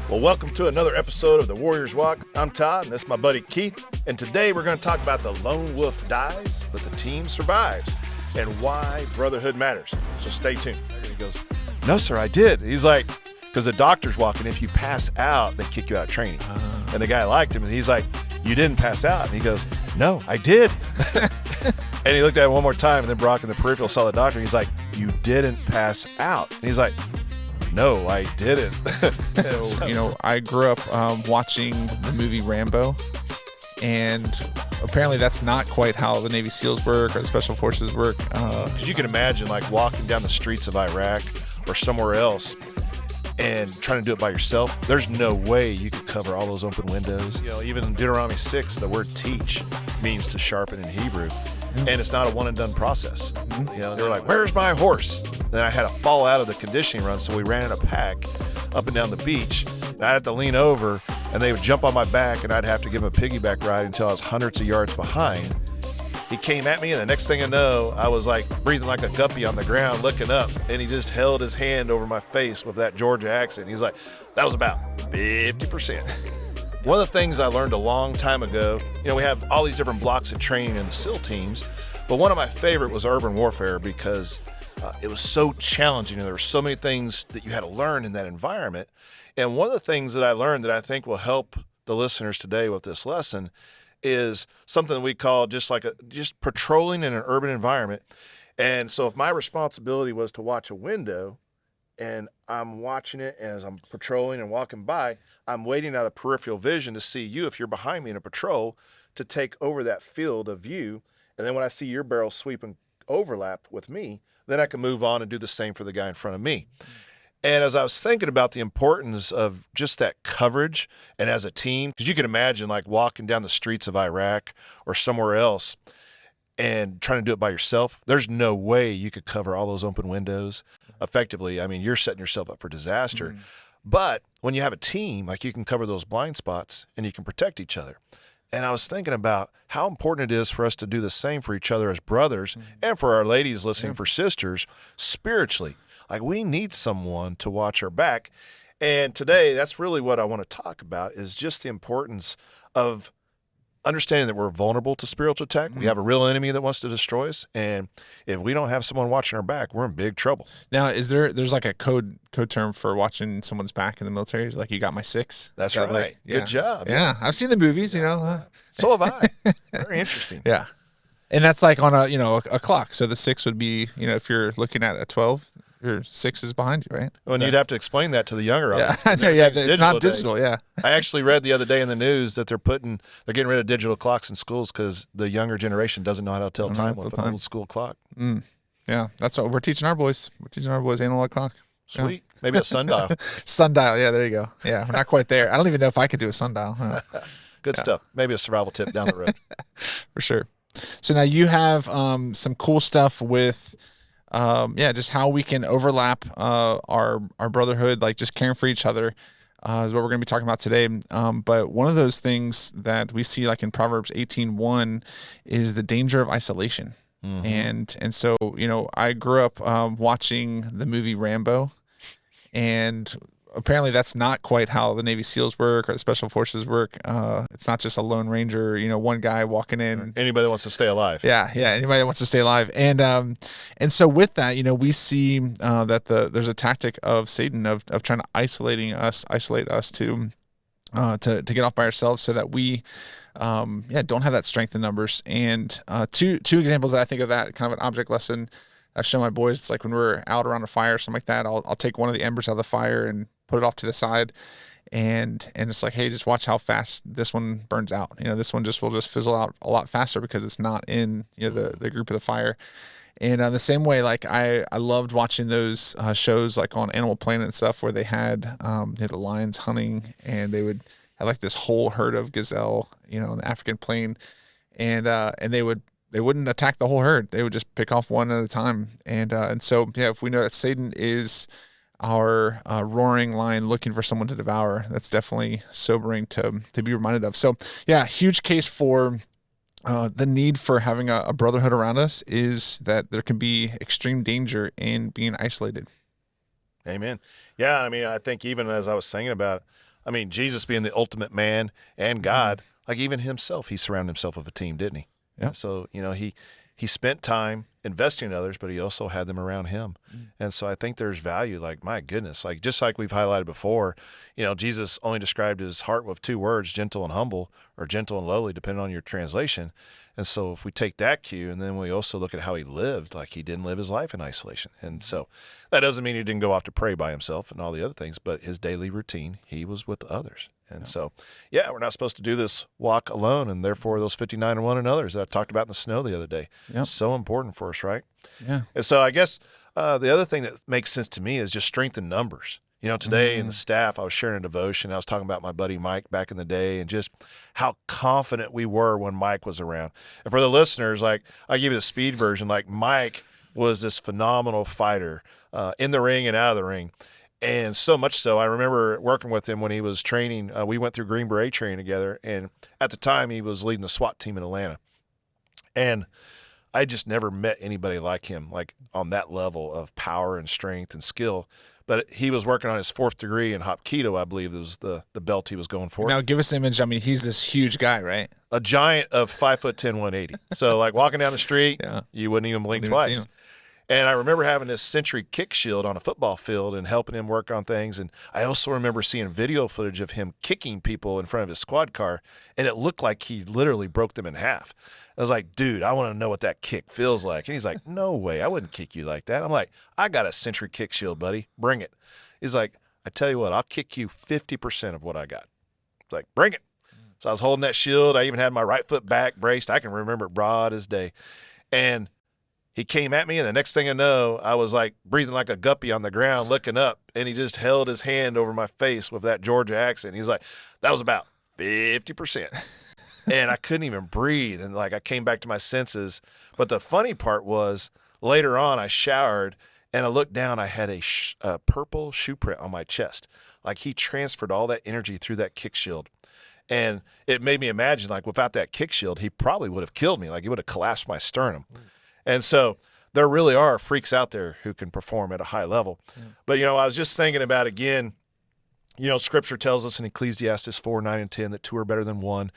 Well, welcome to another episode of the Warriors Walk. I'm Todd, and this is my buddy Keith. And today we're going to talk about the lone wolf dies, but the team survives, and why brotherhood matters. So stay tuned. And he goes, "No, sir, I did." He's like, because the doctor's walking. If you pass out, they kick you out of training. And the guy liked him, and he's like, "You didn't pass out." And he goes, "No, I did." And he looked at it one more time, and then Brock in the peripheral saw the doctor, and he's like, "You didn't pass out." And he's like, "No, I didn't." So, I grew up watching the movie Rambo, and apparently that's not quite how the Navy SEALs work or the Special Forces work. Because you can imagine, like, walking down the streets of Iraq or somewhere else and trying to do it by yourself. There's no way you could cover all those open windows. Even in Deuteronomy 6, the word teach means to sharpen in Hebrew. And it's not a one-and-done process. They were like, "Where's my horse?" Then I had to fall out of the conditioning run, so we ran in a pack up and down the beach. And I'd have to lean over, and they would jump on my back, and I'd have to give them a piggyback ride until I was hundreds of yards behind. He came at me, and the next thing I know, I was like breathing like a guppy on the ground, looking up, and he just held his hand over my face with that Georgia accent. He's like, "That was about 50%. One of the things I learned a long time ago, we have all these different blocks of training in the SEAL teams, but one of my favorite was urban warfare because it was so challenging, and there were so many things that you had to learn in that environment. And one of the things that I learned that I think will help the listeners today with this lesson is something we call just patrolling in an urban environment. And so if my responsibility was to watch a window and I'm watching it as I'm patrolling and walking by, I'm waiting out of peripheral vision to see you, if you're behind me in a patrol, to take over that field of view. And then when I see your barrel sweep and overlap with me, then I can move on and do the same for the guy in front of me. And as I was thinking about the importance of just that coverage and as a team, because you can imagine like walking down the streets of Iraq or somewhere else and trying to do it by yourself, there's no way you could cover all those open windows effectively. I mean, you're setting yourself up for disaster. Mm-hmm. But when you have a team, like, you can cover those blind spots and you can protect each other. And I was thinking about how important it is for us to do the same for each other as brothers, and for our ladies listening, for sisters, spiritually. Like, we need someone to watch our back. And today, that's really what I want to talk about, is just the importance of understanding that we're vulnerable to spiritual attack. We have a real enemy that wants to destroy us, and if we don't have someone watching our back, we're in big trouble. Now, there's like a code term for watching someone's back in the military? It's like, "You got my six." That's right. Like, Good job. Yeah, I've seen the movies. So have I. Very interesting. Yeah, and that's like on a clock. So the 6 would be, if you're looking at a 12. Your 6 is behind you, right? Well, and you'd have to explain that to the younger audience. It's not digital. Yeah. I actually read the other day in the news that they're getting rid of digital clocks in schools because the younger generation doesn't know how to tell time with an old school clock. Yeah, that's what we're teaching our boys. We're teaching our boys analog clock. Sweet. Yeah. Maybe a sundial. Sundial. Yeah, there you go. Yeah, we're not quite there. I don't even know if I could do a sundial. Good stuff. Maybe a survival tip down the road. For sure. So now you have some cool stuff with just how we can overlap our brotherhood, like just caring for each other, is what we're going to be talking about today. But one of those things that we see, like in Proverbs 18:1, is the danger of isolation. Mm-hmm. And so, I grew up watching the movie Rambo, and apparently that's not quite how the Navy SEALs work or the Special Forces work. It's not just a lone ranger, one guy walking in. Anybody that wants to stay alive. Yeah, anybody that wants to stay alive. And so with that, we see that there's a tactic of Satan of trying to isolate us to get off by ourselves, so that we don't have that strength in numbers. And two examples that I think of that, kind of an object lesson I've shown my boys. It's like when we're out around a fire or something like that, I'll take one of the embers out of the fire and put it off to the side, and it's like, hey, just watch how fast this one burns out. This one will just fizzle out a lot faster because it's not in the group of the fire. And the same way, like I loved watching those shows like on Animal Planet and stuff, where they had the lions hunting, and they would have like this whole herd of gazelle, in the African plain, and they wouldn't attack the whole herd. They would just pick off one at a time. And so, if we know that Satan is our roaring lion looking for someone to devour, that's definitely sobering to be reminded of. So, huge case for the need for having a brotherhood around us is that there can be extreme danger in being isolated. Amen. Yeah, I mean, I think even as I was saying about I mean, Jesus being the ultimate man and God, like even himself, he surrounded himself with a team, didn't he? Yeah. So, he spent time investing in others, but he also had them around him. And so I think there's value, like, my goodness, like just like we've highlighted before, Jesus only described his heart with 2 words, gentle and humble, or gentle and lowly, depending on your translation. And so if we take that cue and then we also look at how he lived, like he didn't live his life in isolation. And so that doesn't mean he didn't go off to pray by himself and all the other things, but his daily routine, he was with others. And so, we're not supposed to do this walk alone. And therefore those 59 and 1 and others that I talked about in the snow the other day, so important for us, right? Yeah. And so I guess the other thing that makes sense to me is just strength in numbers. Today in the staff, I was sharing a devotion. I was talking about my buddy Mike back in the day and just how confident we were when Mike was around. And for the listeners, like I give you the speed version, like Mike was this phenomenal fighter in the ring and out of the ring. And so much so, I remember working with him when he was training. We went through Green Beret training together. And at the time, he was leading the SWAT team in Atlanta. And I just never met anybody like him, like on that level of power and strength and skill. But he was working on his 4th degree in Hapkido, I believe was the belt he was going for. Now, give us an image. I mean, he's this huge guy, right? A giant of 5'10", 180. So, like walking down the street, you wouldn't even blink twice. And I remember having this Sentry kick shield on a football field and helping him work on things. And I also remember seeing video footage of him kicking people in front of his squad car, and it looked like he literally broke them in half. I was like, dude, I want to know what that kick feels like. And he's like, no way, I wouldn't kick you like that. I'm like, I got a Sentry kick shield, buddy. Bring it. He's like, I tell you what, I'll kick you 50% of what I got. It's like, bring it. So I was holding that shield. I even had my right foot back braced. I can remember it broad as day. And he came at me, and the next thing I know, I was like breathing like a guppy on the ground, looking up, and he just held his hand over my face with that Georgia accent. He's like, that was about 50%. And I couldn't even breathe. And like I came back to my senses. But the funny part was later on I showered and I looked down. I had a purple shoe print on my chest. Like he transferred all that energy through that kick shield. And it made me imagine like without that kick shield, he probably would have killed me. Like he would have collapsed my sternum. And so there really are freaks out there who can perform at a high level. But, I was just thinking about again, Scripture tells us in Ecclesiastes 4, 9, and 10 that 2 are better than 1.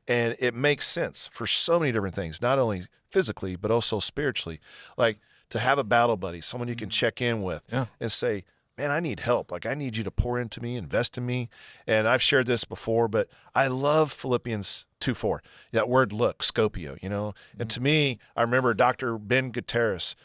And it makes sense for so many different things, not only physically, but also spiritually. Like to have a battle buddy, someone you can check in with and say, man, I need help. Like I need you to pour into me, invest in me. And I've shared this before, but I love Philippians 2:4. That word look, scopio, And to me, I remember Dr. Ben Gutierrez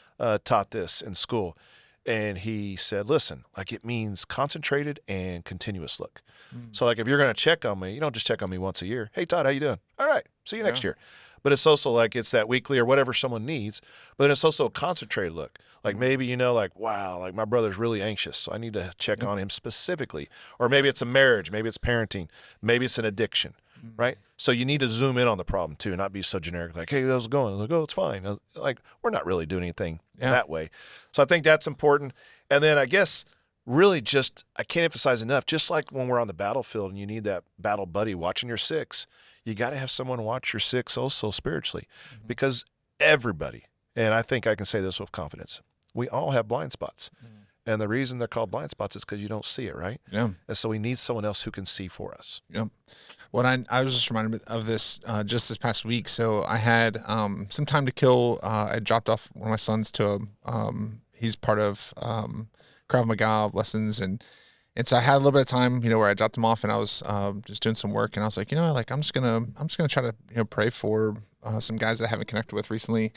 taught this in school. And he said, listen, like it means concentrated and continuous look. So like if you're going to check on me, you don't just check on me once a year. Hey, Todd, how you doing? All right. See you next year. But it's also like it's that weekly or whatever someone needs. But it's also a concentrated look. Like maybe, like, wow, like my brother's really anxious, so I need to check on him specifically. Or maybe it's a marriage. Maybe it's parenting. Maybe it's an addiction, right? So you need to zoom in on the problem too, not be so generic like, hey, how's it going? Like, oh, it's fine. Like we're not really doing anything that way. So I think that's important. And then I guess really just, I can't emphasize enough, just like when we're on the battlefield and you need that battle buddy watching your 6, you got to have someone watch your 6 also spiritually because everybody, and I think I can say this with confidence, we all have blind spots. And the reason they're called blind spots is because you don't see it, right? Yeah. And so we need someone else who can see for us. Yep. Well, I was just reminded of this just this past week. So I had some time to kill. I dropped off one of my sons to he's part of Krav Maga lessons, and so I had a little bit of time, where I dropped him off, and I was just doing some work, and I was like, I'm just gonna try to pray for some guys that I haven't connected with recently.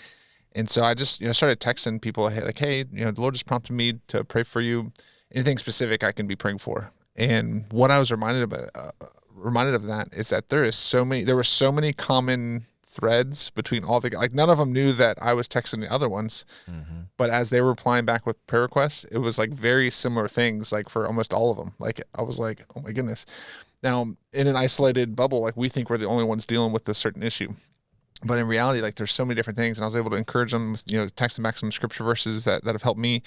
And so I just, started texting people like, hey, the Lord just prompted me to pray for you. Anything specific I can be praying for. And what I was reminded of that is that there were so many common threads between all the guys. Like none of them knew that I was texting the other ones, but as they were replying back with prayer requests, it was like very similar things, like for almost all of them. Like I was like, oh my goodness. Now in an isolated bubble, like we think we're the only ones dealing with this certain issue. But in reality, like there's so many different things, and I was able to encourage them, text them back some scripture verses that have helped me.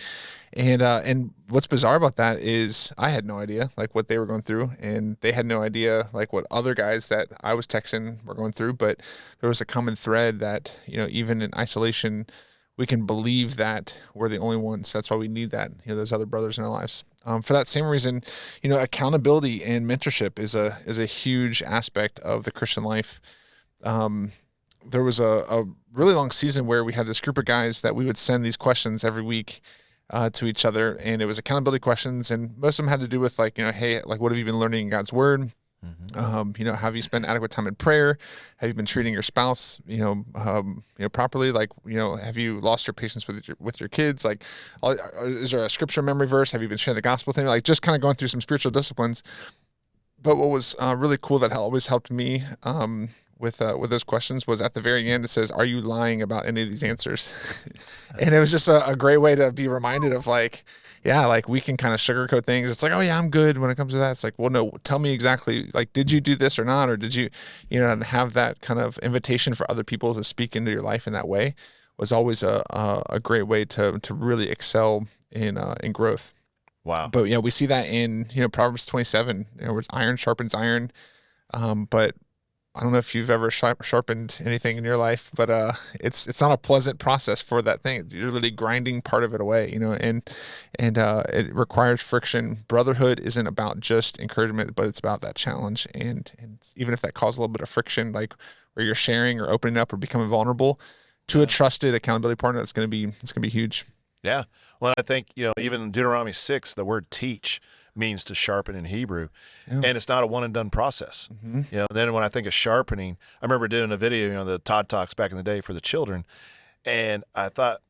And what's bizarre about that is I had no idea like what they were going through, and they had no idea like what other guys that I was texting were going through. But there was a common thread that, even in isolation, we can believe that we're the only ones. That's why we need that, those other brothers in our lives. For that same reason, accountability and mentorship is a huge aspect of the Christian life. There was a really long season where we had this group of guys that we would send these questions every week to each other, and it was accountability questions, and most of them had to do with hey, what have you been learning in God's word? Mm-hmm. Have you spent adequate time in prayer? Have you been treating your spouse, properly? Have you lost your patience with your kids? Is there a scripture memory verse? Have you been sharing the gospel thing? Just kind of going through some spiritual disciplines. But what was really cool that always helped me with those questions was at the very end, it says, "Are you lying about any of these answers?" And it was just a great way to be reminded of we can kind of sugarcoat things. It's oh yeah, I'm good when it comes to that. It's well, no, tell me exactly, did you do this or not? Or did you, and have that kind of invitation for other people to speak into your life in that way was always a great way to really excel in growth. Wow. But we see that in, Proverbs 27, where it's iron sharpens iron. But I don't know if you've ever sharpened anything in your life, but it's not a pleasant process for that thing. You're really grinding part of it away, and it requires friction. Brotherhood isn't about just encouragement, but it's about that challenge. And even if that causes a little bit of friction, where you're sharing or opening up or becoming vulnerable to a trusted accountability partner, it's going to be huge. Yeah. Well, I think, even in Deuteronomy 6, the word teach means to sharpen in Hebrew. Yeah. And it's not a one and done process. Mm-hmm. Then when I think of sharpening, I remember doing a video, the Todd Talks back in the day for the children. And I thought,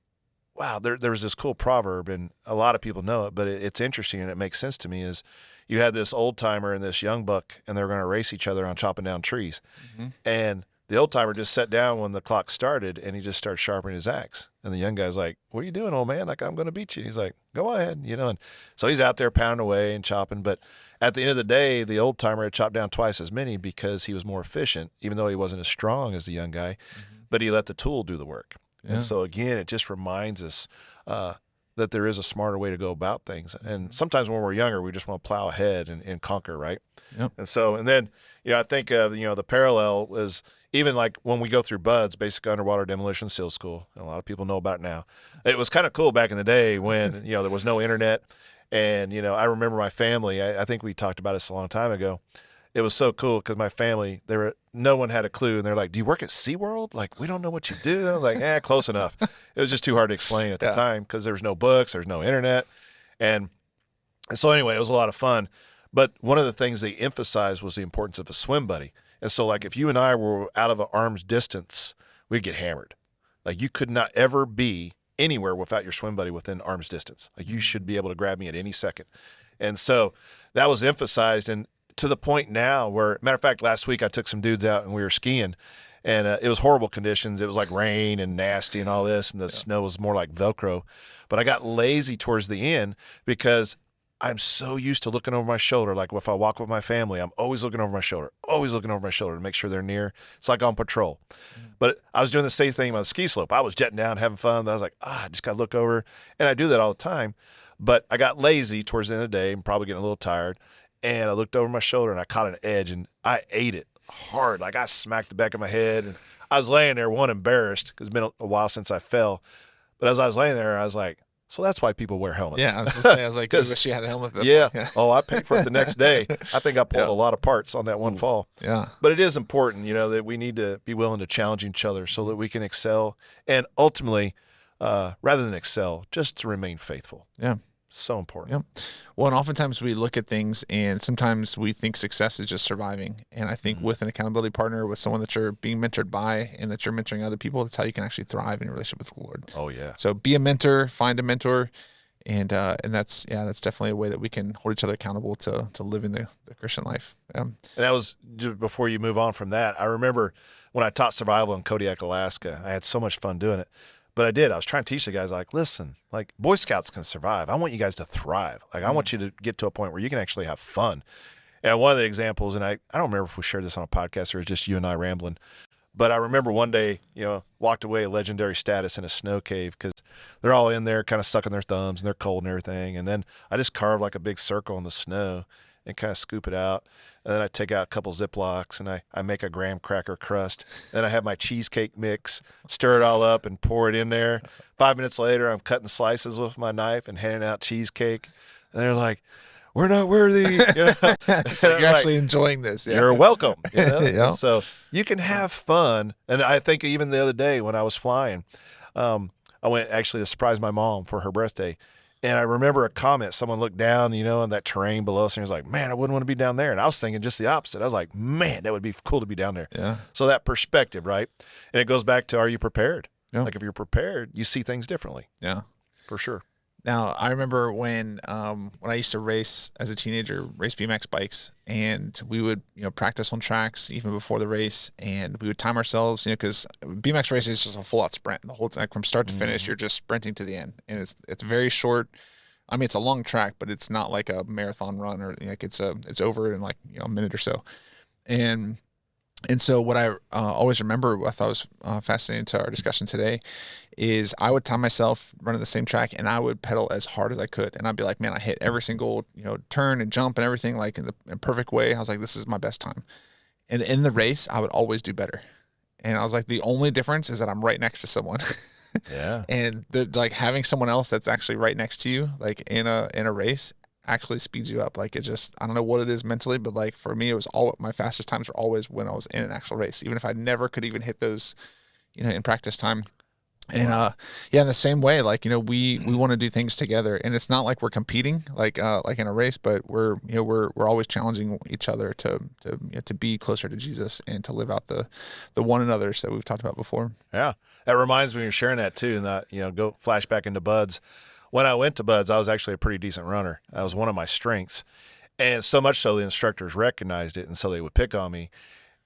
wow, there was this cool proverb, and a lot of people know it, but it's interesting and it makes sense to me, is you had this old timer and this young buck, and they're going to race each other on chopping down trees. Mm-hmm. And the old timer just sat down when the clock started, and he just started sharpening his axe. And the young guy's like, "What are you doing, old man? I'm going to beat you." He's like, "Go ahead," And so he's out there pounding away and chopping. But at the end of the day, the old timer had chopped down twice as many because he was more efficient, even though he wasn't as strong as the young guy. Mm-hmm. But he let the tool do the work. Yeah. And so again, it just reminds us that there is a smarter way to go about things. And sometimes when we're younger, we just want to plow ahead and conquer, right? Yep. And then I think the parallel is, even when we go through BUDS, Basic Underwater Demolition SEAL School, and a lot of people know about it now. It was kind of cool back in the day when, there was no internet. And, I remember my family, I think we talked about this a long time ago. It was so cool because my family, no one had a clue. And they're like, "Do you work at SeaWorld? We don't know what you do." And I was like, close enough. It was just too hard to explain at the time because there was no books, there's no internet. And so anyway, it was a lot of fun. But one of the things they emphasized was the importance of a swim buddy. And so if you and I were out of an arm's distance, we'd get hammered. You could not ever be anywhere without your swim buddy within arm's distance. You should be able to grab me at any second. And so that was emphasized, and to the point now where, matter of fact, last week I took some dudes out and we were skiing, and it was horrible conditions. It was rain and nasty and all this, and the snow was more like Velcro. But I got lazy towards the end because I'm so used to looking over my shoulder. If I walk with my family, I'm always looking over my shoulder to make sure they're near. It's like on patrol. But I was doing the same thing on the ski slope. I was jetting down, having fun. But I was I just got to look over. And I do that all the time. But I got lazy towards the end of the day. I'm probably getting a little tired. And I looked over my shoulder and I caught an edge and I ate it hard. I smacked the back of my head. And I was laying there, embarrassed because it's been a while since I fell. But as I was laying there, I was like, so that's why people wear helmets. Yeah, I was going to say, you wish you had a helmet. Yeah. Oh, I paid for it the next day. I think I pulled a lot of parts on that one fall. Yeah. But it is important, that we need to be willing to challenge each other so that we can excel. And ultimately, rather than excel, just to remain faithful. Yeah. So important. Yeah. Well, and oftentimes we look at things and sometimes we think success is just surviving. And I think with an accountability partner, with someone that you're being mentored by and that you're mentoring other people, that's how you can actually thrive in your relationship with the Lord. Oh, yeah. So be a mentor, find a mentor. And that's definitely a way that we can hold each other accountable to living the Christian life. And that was, before you move on from that, I remember when I taught survival in Kodiak, Alaska, I had so much fun doing it. But I was trying to teach the guys, listen, Boy Scouts can survive. I want you guys to thrive. I want you to get to a point where you can actually have fun. And one of the examples, and I don't remember if we shared this on a podcast or it's just you and I rambling, but I remember one day, walked away legendary status in a snow cave because they're all in there kind of sucking their thumbs and they're cold and everything. And then I just carved a big circle in the snow. and kind of scoop it out. And then I take out a couple Ziplocs and I make a graham cracker crust. Then I have my cheesecake mix, stir it all up and pour it in there. 5 minutes later, I'm cutting slices with my knife and handing out cheesecake. And they're like, we're not worthy. So you're actually enjoying this. Yeah. You're welcome. Yeah. So you can have fun. And I think even the other day when I was flying, I went actually to surprise my mom for her birthday. And I remember a comment, someone looked down, in that terrain below us and was like, man, I wouldn't want to be down there. And I was thinking just the opposite. I was like, man, that would be cool to be down there. Yeah. So that perspective, right? And it goes back to, are you prepared? Yeah. Like if you're prepared, you see things differently. Yeah. For sure. Now, I remember when I used to race as a teenager, race BMX bikes, and we would, practice on tracks even before the race, and we would time ourselves, because BMX racing is just a full-out sprint. The whole thing, from start to finish, you're just sprinting to the end, and it's very short. I mean, it's a long track, but it's not like a marathon run or like it's over in like a minute or so, and so what I always remember, what I thought was fascinating to our discussion today, is I would time myself running the same track and I would pedal as hard as I could. And I'd be like, man, I hit every single, turn and jump and everything like in the perfect way. I was like, this is my best time. And in the race, I would always do better. And I was like, the only difference is that I'm right next to someone. Yeah. And like having someone else that's actually right next to you, like in a race, actually speeds you up. Like it just, I don't know what it is mentally, but like for me, it was my fastest times were always when I was in an actual race, even if I never could even hit those, in practice time. And in the same way, like we want to do things together, and it's not like we're competing like in a race, but we're always challenging each other to be closer to Jesus and to live out the one another's that we've talked about before. Yeah, that reminds me, you're sharing that too, and that go flashback into Buds. When I went to Buds, I was actually a pretty decent runner. That was one of my strengths, and so much so the instructors recognized it, and so they would pick on me.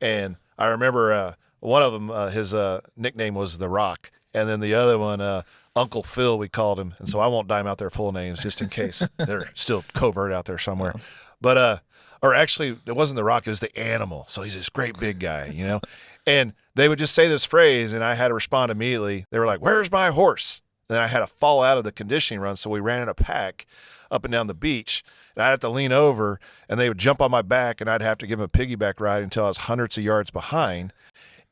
And I remember one of them, his nickname was The Rock. And then the other one, Uncle Phil, we called him. And so I won't dime out their full names just in case they're still covert out there somewhere. But, or actually, it wasn't The Rock, it was the Animal. So he's this great big guy, And they would just say this phrase, and I had to respond immediately. They were like, where's my horse? And then I had to fall out of the conditioning run. So we ran in a pack up and down the beach. And I'd have to lean over, and they would jump on my back, and I'd have to give them a piggyback ride until I was hundreds of yards behind.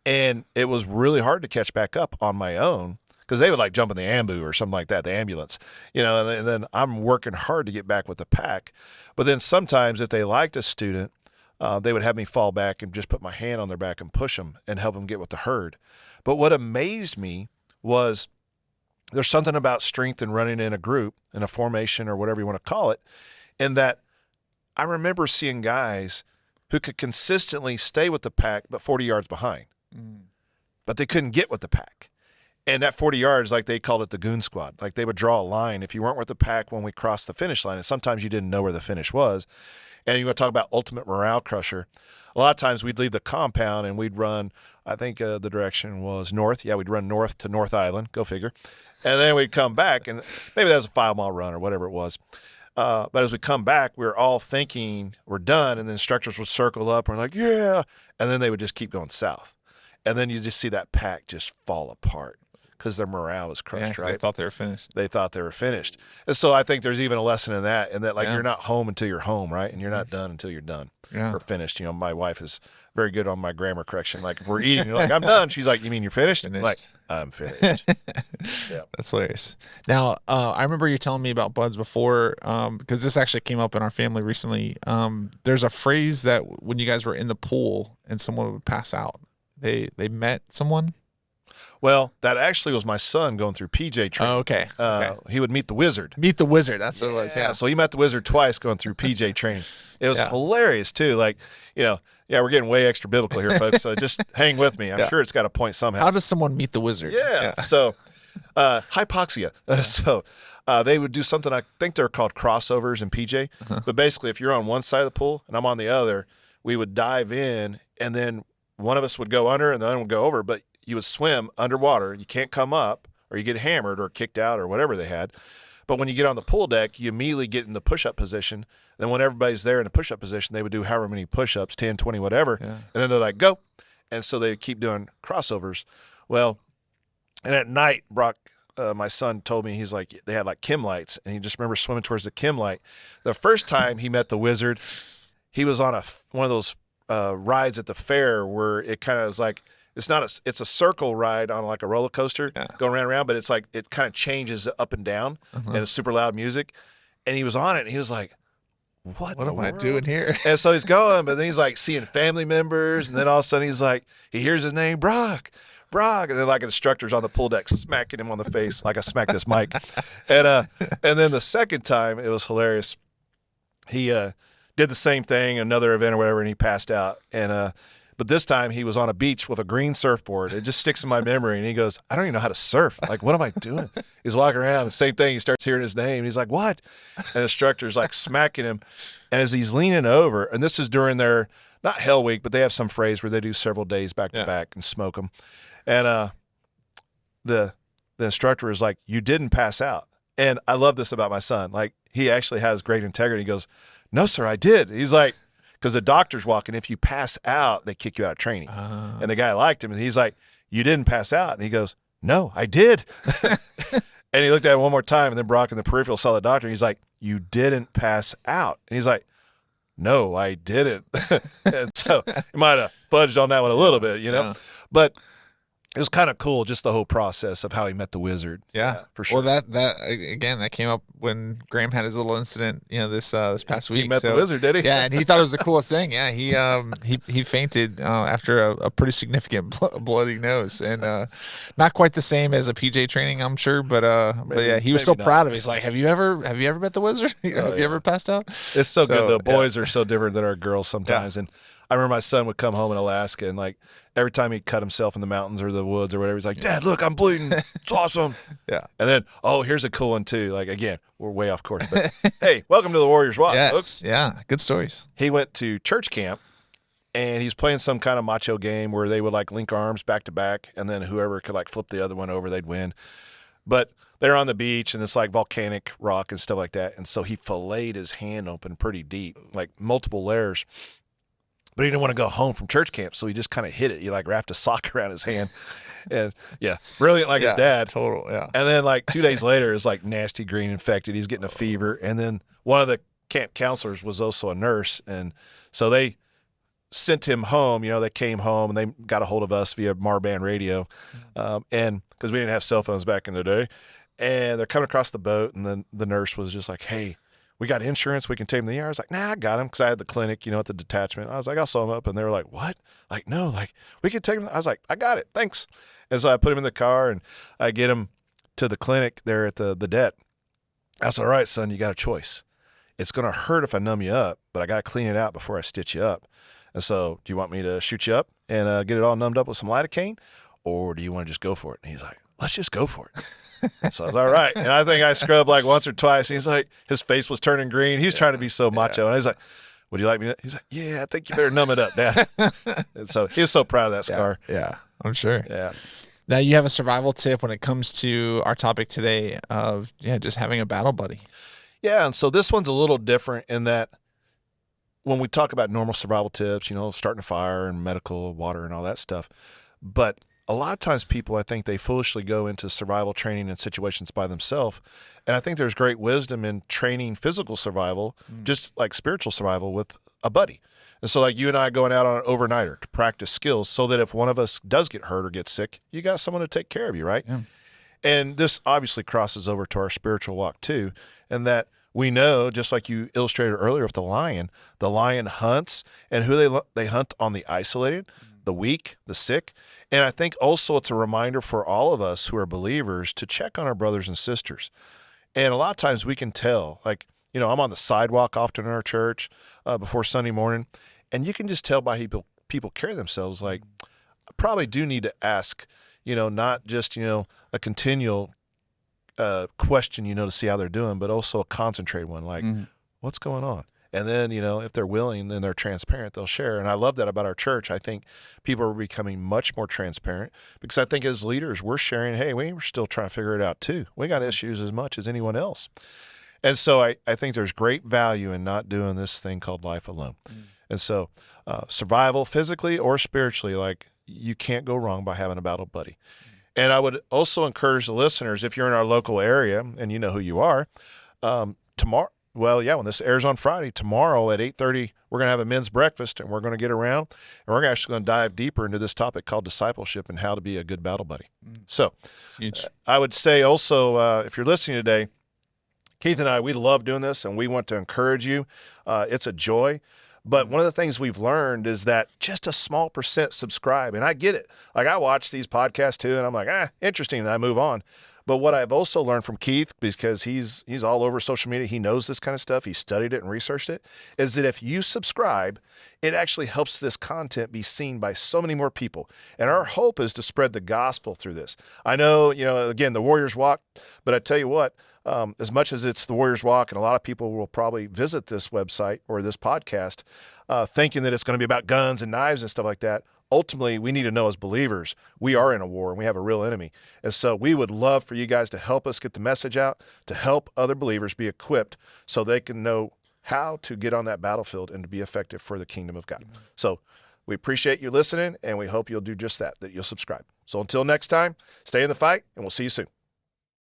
And it was really hard to catch back up on my own because they would like jump in the ambu or something like that, the ambulance, and then I'm working hard to get back with the pack. But then sometimes if they liked a student, they would have me fall back and just put my hand on their back and push them and help them get with the herd. But what amazed me was there's something about strength and running in a group, in a formation or whatever you want to call it, in that I remember seeing guys who could consistently stay with the pack but 40 yards behind. But they couldn't get with the pack. And that 40 yards, like they called it the goon squad. Like they would draw a line if you weren't with the pack when we crossed the finish line. And sometimes you didn't know where the finish was. And you want to talk about ultimate morale crusher. A lot of times we'd leave the compound and we'd run, I think the direction was north. Yeah, we'd run north to North Island. Go figure. And then we'd come back, and maybe that was a 5-mile run or whatever it was. But as we come back, we were all thinking we're done. And the instructors would circle up and we're like, yeah. And then they would just keep going south. And then you just see that pack just fall apart because their morale was crushed, right? They thought they were finished. They thought they were finished. And so I think there's even a lesson in that, you're not home until you're home, right? And you're not done until you're done or finished. My wife is very good on my grammar correction. Like, if we're eating, you're like, I'm done. She's like, you mean you're finished? I'm like, I'm finished. Yeah. That's hilarious. Now, I remember you telling me about Buds before, because this actually came up in our family recently. There's a phrase that when you guys were in the pool and someone would pass out, they met someone? Well, that actually was my son going through PJ training. Oh, okay. He would meet the wizard. Meet the wizard. That's what it was. Yeah. So he met the wizard twice going through PJ training. It was hilarious too. Like, we're getting way extra biblical here, folks. So just hang with me. I'm sure it's got a point somehow. How does someone meet the wizard? Yeah. So, hypoxia. So they would do something, I think they're called crossovers in PJ. But basically, if you're on one side of the pool and I'm on the other, we would dive in, and then one of us would go under and the other would go over, but you would swim underwater. You can't come up, or you get hammered or kicked out or whatever they had. But when you get on the pool deck, you immediately get in the push-up position. Then when everybody's there in the push-up position, they would do however many push-ups, 10, 20, whatever. Yeah. And then they're like, go. And so they keep doing crossovers. Well, and at night, Brock, my son, told me, he's like, they had like Kim lights, and he just remembers swimming towards the Kim light. The first time he met the wizard, he was on one of those rides at the fair where it kind of is like, it's a circle ride on like a roller coaster going round and round, but it's like it kind of changes up and down and it's super loud music. And he was on it and he was like, what am I world? doing here? And so he's going, but then he's like seeing family members, and then all of a sudden he's like, he hears his name, Brock, and then like instructors on the pool deck smacking him on the face like I smacked this mic. And then the second time it was hilarious. He did the same thing, another event or whatever, and he passed out. And but this time he was on a beach with a green surfboard. It just sticks in my memory. And he goes, I don't even know how to surf. Like, what am I doing? He's walking around. The same thing. He starts hearing his name. He's like, what? And the instructor's like smacking him. And as he's leaning over, and this is during their, not Hell Week, but they have some phrase where they do several days back to back and smoke them. And the instructor is like, you didn't pass out. And I love this about my son. Like, he actually has great integrity. He goes, no, sir, I did. He's like, because the doctor's walking, if you pass out, they kick you out of training. And the guy liked him, and he's like, you didn't pass out. And he goes, no, I did. And he looked at it one more time, and then Brock in the peripheral saw the doctor, and he's like, you didn't pass out. And he's like, no, I didn't. And so he might have fudged on that one a little bit, you know. Yeah. But it was kind of cool, just the whole process of how he met the wizard. Yeah, for sure. Well, that came up when Graham had his little incident, this past week. He met the wizard, did he? Yeah, and he thought it was the coolest thing. Yeah, he fainted after a pretty significant bloody nose, and not quite the same as a PJ training, I'm sure, but yeah, he was so proud of it. He's like, have you ever met the wizard? Have you ever passed out? It's so good. The boys are so different than our girls sometimes, and I remember my son would come home in Alaska, and like every time he cut himself in the mountains or the woods or whatever, he's like, Dad, look, I'm bleeding. It's awesome. Yeah. And then, here's a cool one too. Like, again, we're way off course, but hey, welcome to the Warriors Watch. Yes. Folks. Yeah. Good stories. He went to church camp, and he's playing some kind of macho game where they would like link arms back to back, and then whoever could like flip the other one over, they'd win. But they're on the beach, and it's like volcanic rock and stuff like that. And so he filleted his hand open pretty deep, like multiple layers. But he didn't want to go home from church camp, so he just kind of hit it. He like wrapped a sock around his hand. And yeah, brilliant like his dad. Total, yeah. And then like 2 days later, it's like nasty green infected. He's getting a fever. And then one of the camp counselors was also a nurse. And so they sent him home. They came home and they got a hold of us via Marband radio. And because we didn't have cell phones back in the day. And they're coming across the boat, and then the nurse was just like, hey, we got insurance. We can take him to the ER. I was like, nah, I got him because I had the clinic, at the detachment. I was like, I'll sew him up. And they were like, what? Like, no, like, we can take him. I was like, I got it. Thanks. And so I put him in the car, and I get him to the clinic there at the det. I said, all right, son, you got a choice. It's going to hurt if I numb you up, but I got to clean it out before I stitch you up. And so do you want me to shoot you up and get it all numbed up with some lidocaine, or do you want to just go for it? And he's like, let's just go for it. So I was all right. And I think I scrubbed like once or twice. And he's like, his face was turning green. He was trying to be so macho. And he's like, would you like me to? He's like, yeah, I think you better numb it up, Dad. And so he was so proud of that scar. Yeah, I'm sure. Yeah. Now you have a survival tip when it comes to our topic today of, just having a battle buddy. Yeah. And so this one's a little different in that when we talk about normal survival tips, starting a fire and medical, water and all that stuff. But a lot of times people, I think they foolishly go into survival training in situations by themselves. And I think there's great wisdom in training physical survival, just like spiritual survival with a buddy. And so like you and I going out on an overnighter to practice skills so that if one of us does get hurt or get sick, you got someone to take care of you, right? Yeah. And this obviously crosses over to our spiritual walk too. And that we know, just like you illustrated earlier with the lion hunts, and who they hunt on the isolated, the weak, the sick. And I think also it's a reminder for all of us who are believers to check on our brothers and sisters. And a lot of times we can tell, like, I'm on the sidewalk often in our church before Sunday morning, and you can just tell by how people carry themselves. Like, I probably do need to ask, not just, a continual question, to see how they're doing, but also a concentrated one, like, what's going on? And then, if they're willing and they're transparent, they'll share. And I love that about our church. I think people are becoming much more transparent because I think as leaders, we're sharing, hey, we're still trying to figure it out too. We got issues as much as anyone else. And so I think there's great value in not doing this thing called life alone. And so survival, physically or spiritually, like you can't go wrong by having a battle buddy. And I would also encourage the listeners, if you're in our local area and you know who you are, tomorrow, Well, yeah, when this airs on Friday, tomorrow at 8:30, we're going to have a men's breakfast, and we're going to get around, and we're actually going to dive deeper into this topic called discipleship and how to be a good battle buddy. So I would say also, if you're listening today, Keith and I, we love doing this, and we want to encourage you. It's a joy. But one of the things we've learned is that just a small percent subscribe. And I get it. Like, I watch these podcasts too, and I'm like, interesting, and I move on. But what I've also learned from Keith, because he's all over social media, he knows this kind of stuff, he studied it and researched it, is that if you subscribe, it actually helps this content be seen by so many more people. And our hope is to spread the gospel through this. I know, again, the Warriors Walk, but I tell you what, as much as it's the Warriors Walk, and a lot of people will probably visit this website or this podcast thinking that it's going to be about guns and knives and stuff like that, ultimately, we need to know as believers, we are in a war and we have a real enemy. And so we would love for you guys to help us get the message out, to help other believers be equipped so they can know how to get on that battlefield and to be effective for the kingdom of God. So we appreciate you listening, and we hope you'll do just that you'll subscribe. So until next time, stay in the fight, and we'll see you soon.